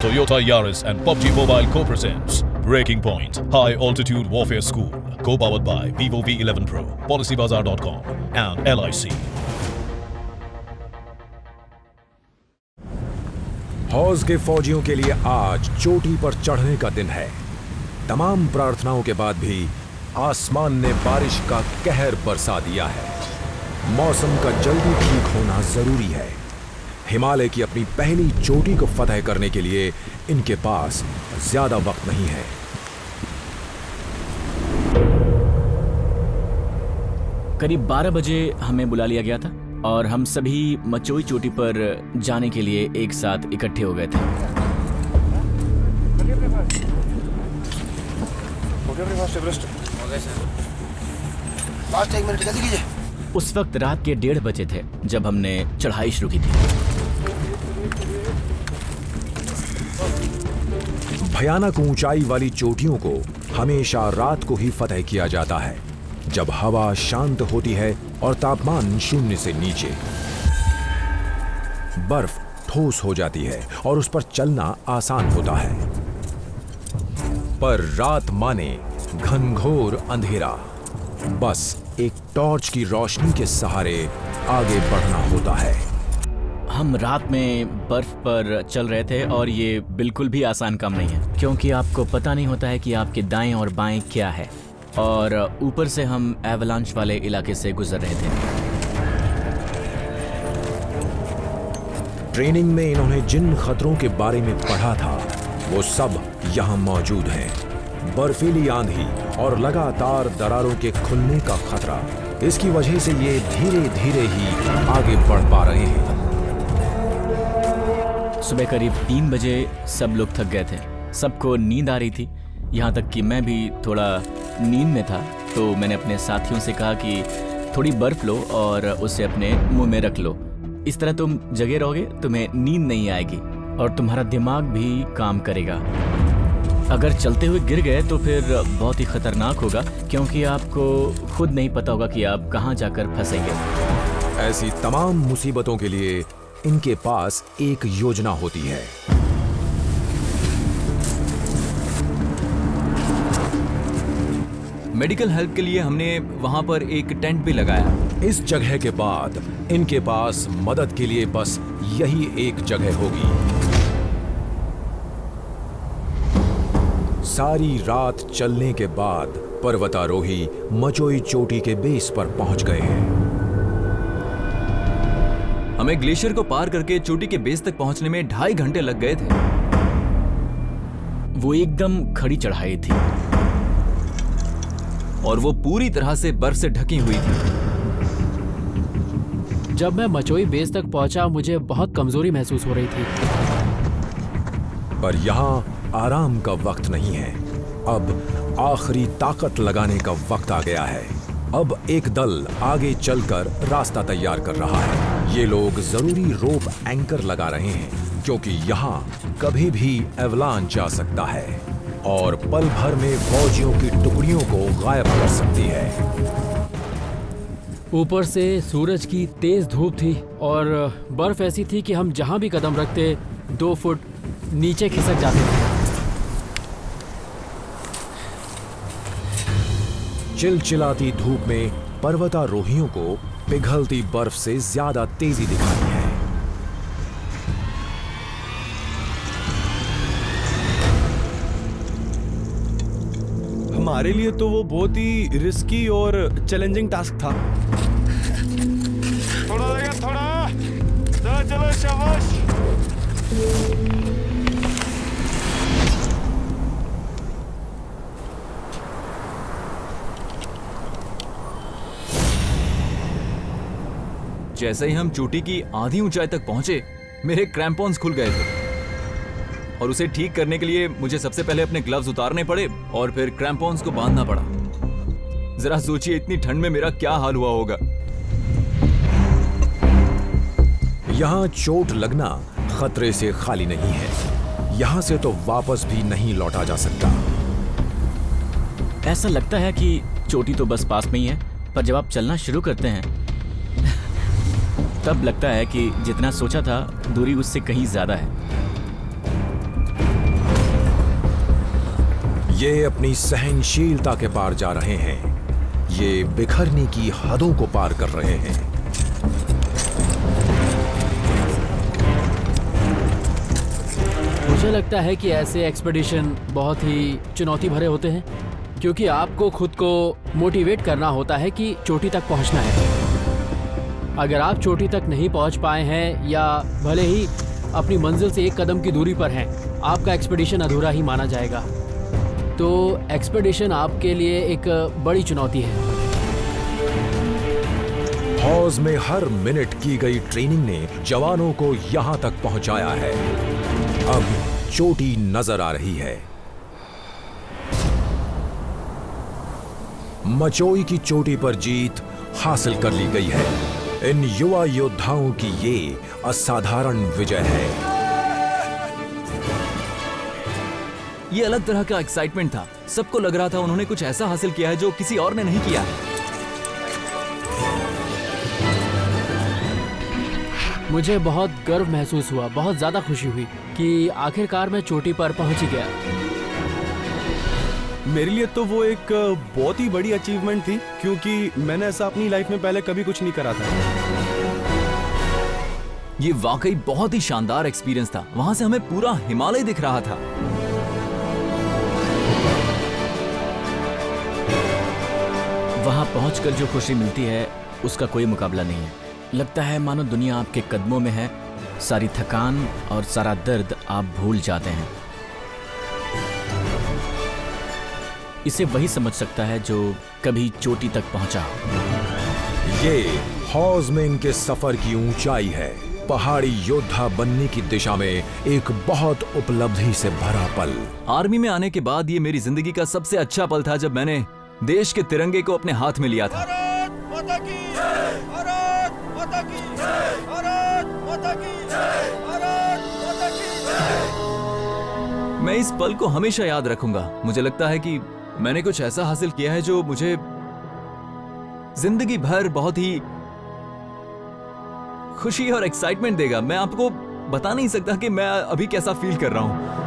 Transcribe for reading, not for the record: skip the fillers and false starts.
Toyota Yaris and PUBG Mobile co-presents Breaking Point High Altitude Warfare School, co-powered by Vivo V11 Pro, PolicyBazaar.com and LIC. हौज के फौजियों के लिए आज चोटी पर चढ़ने का दिन है। तमाम प्रार्थनाओं के बाद भी आसमान ने बारिश का कहर बरसा दिया है। मौसम का जल्दी ठीक होना जरूरी है। हिमालय की अपनी पहली चोटी को फतह करने के लिए इनके पास ज्यादा वक्त नहीं है। करीब 12 बजे हमें बुला लिया गया था और हम सभी मचोई चोटी पर जाने के लिए एक साथ इकट्ठे हो गए थे। उस वक्त रात के 1:30 बजे थे जब हमने चढ़ाई शुरू की थी। भयानक ऊंचाई वाली चोटियों को हमेशा रात को ही फतह किया जाता है, जब हवा शांत होती है और तापमान 0 से नीचे। बर्फ ठोस हो जाती है और उस पर चलना आसान होता है, पर रात माने घनघोर अंधेरा। बस एक टॉर्च की रोशनी के सहारे आगे बढ़ना होता है। हम रात में बर्फ पर चल रहे थे और ये बिल्कुल भी आसान काम नहीं है, क्योंकि आपको पता नहीं होता है कि आपके दाएं और बाएं क्या है। और ऊपर से हम एवलांच वाले इलाके से गुजर रहे थे। ट्रेनिंग में इन्होंने जिन खतरों के बारे में पढ़ा था वो सब यहाँ मौजूद है। बर्फीली आंधी और लगातार दरारों के खुलने का खतरा, इसकी वजह से ये धीरे धीरे ही आगे बढ़ पा रहे हैं। सुबह करीब 3 बजे सब लोग थक गए थे, सबको नींद आ रही थी, यहाँ तक कि मैं भी थोड़ा नींद में था। तो मैंने अपने साथियों से कहा कि थोड़ी बर्फ लो और उसे अपने मुंह में रख लो। इस तरह तुम जगे रहोगे, तुम्हें नींद नहीं आएगी और तुम्हारा दिमाग भी काम करेगा। अगर चलते हुए गिर गए तो फिर बहुत ही खतरनाक होगा, क्योंकि आपको खुद नहीं पता होगा कि आप कहाँ जाकर फंसेंगे। ऐसी तमाम मुसीबतों के लिए इनके पास एक योजना होती है। मेडिकल हेल्प के लिए हमने वहां पर एक टेंट भी लगाया। इस जगह के बाद इनके पास मदद के लिए बस यही एक जगह होगी। सारी रात चलने के बाद पर्वतारोही मचोई चोटी के बेस पर पहुंच गए हैं। हमें ग्लेशियर को पार करके चोटी के बेस तक पहुंचने में 2.5 घंटे लग गए थे। वो एकदम खड़ी चढ़ाई थी और वो पूरी तरह से बर्फ से ढकी हुई थी। जब मैं मचोई बेस तक पहुंचा, मुझे बहुत कमजोरी महसूस हो रही थी। पर यहाँ आराम का वक्त नहीं है। अब आखिरी ताकत लगाने का वक्त आ गया है। अब एक दल आगे चलकर रास्ता तैयार कर रहा है। ये लोग जरूरी रोप एंकर लगा रहे हैं, क्योंकि यहाँ कभी भी एवलांच आ सकता है और पल भर में फौजियों की टुकड़ियों को गायब कर सकती है। ऊपर से सूरज की तेज धूप थी और बर्फ ऐसी थी कि हम जहां भी कदम रखते 2 फुट नीचे खिसक जाते थे। चिलचिलाती धूप में पर्वतारोहियों को पिघलती बर्फ से ज्यादा तेजी दिखानी है। हमारे लिए तो वो बहुत ही रिस्की और चैलेंजिंग टास्क था। थोड़ा चलो शाबाश। जैसे ही हम चोटी की आधी ऊंचाई तक पहुंचे, मेरे क्रैम्पॉन्स खुल गए थे और उसे ठीक करने के लिए मुझे सबसे पहले अपने ग्लव्स उतारने पड़े और फिर क्रैम्पॉन्स को बांधना पड़ा। जरा सोचिए इतनी ठंड में मेरा क्या हाल हुआ होगा। यहाँ चोट लगना खतरे से खाली नहीं है। यहाँ से तो वापस भी नहीं लौटा जा सकता। ऐसा लगता है कि चोटी तो बस पास में ही है, पर जब आप चलना शुरू करते हैं तब लगता है कि जितना सोचा था दूरी उससे कहीं ज्यादा है। ये अपनी सहनशीलता के पार जा रहे हैं। ये बिखरने की हदों को पार कर रहे हैं। मुझे लगता है कि ऐसे एक्सपेडिशन बहुत ही चुनौती भरे होते हैं, क्योंकि आपको खुद को मोटिवेट करना होता है कि चोटी तक पहुंचना है। अगर आप चोटी तक नहीं पहुंच पाए हैं या भले ही अपनी मंजिल से एक कदम की दूरी पर हैं, आपका एक्सपेडिशन अधूरा ही माना जाएगा। तो एक्सपेडिशन आपके लिए एक बड़ी चुनौती है। हौज में हर मिनट की गई ट्रेनिंग ने जवानों को यहां तक पहुंचाया है। अब चोटी नजर आ रही है। मचोई की चोटी पर जीत हासिल कर ली गई है। इन युवा योद्धाओं की ये असाधारण विजय है। ये अलग तरह का एक्साइटमेंट था। सबको लग रहा था उन्होंने कुछ ऐसा हासिल किया है जो किसी और ने नहीं किया है। मुझे बहुत गर्व महसूस हुआ, बहुत ज़्यादा खुशी हुई कि आखिरकार मैं चोटी पर पहुंच ही गया। मेरे लिए तो वो एक बहुत ही बड़ी अचीवमेंट थी, क्योंकि मैंने ऐसा अपनी लाइफ में पहले कभी कुछ नहीं करा था। ये वाकई बहुत ही शानदार एक्सपीरियंस था। वहां से हमें पूरा हिमालय दिख रहा था। वहां पहुंचकर जो खुशी मिलती है उसका कोई मुकाबला नहीं है। लगता है मानो दुनिया आपके कदमों में है। सारी थकान और सारा दर्द आप भूल जाते हैं। इसे वही समझ सकता है जो कभी चोटी तक पहुंचा हो। ये हौज में इनके सफर की ऊंचाई है। पहाड़ी योद्धा बनने की दिशा में एक बहुत उपलब्धि से भरा पल। आर्मी में आने के बाद ये मेरी जिंदगी का सबसे अच्छा पल था, जब मैंने देश के तिरंगे को अपने हाथ में लिया था। मैं इस पल को हमेशा याद रखूंगा। मुझे लगता है कि मैंने कुछ ऐसा हासिल किया है जो मुझे जिंदगी भर बहुत ही खुशी और एक्साइटमेंट देगा। मैं आपको बता नहीं सकता कि मैं अभी कैसा फील कर रहा हूं।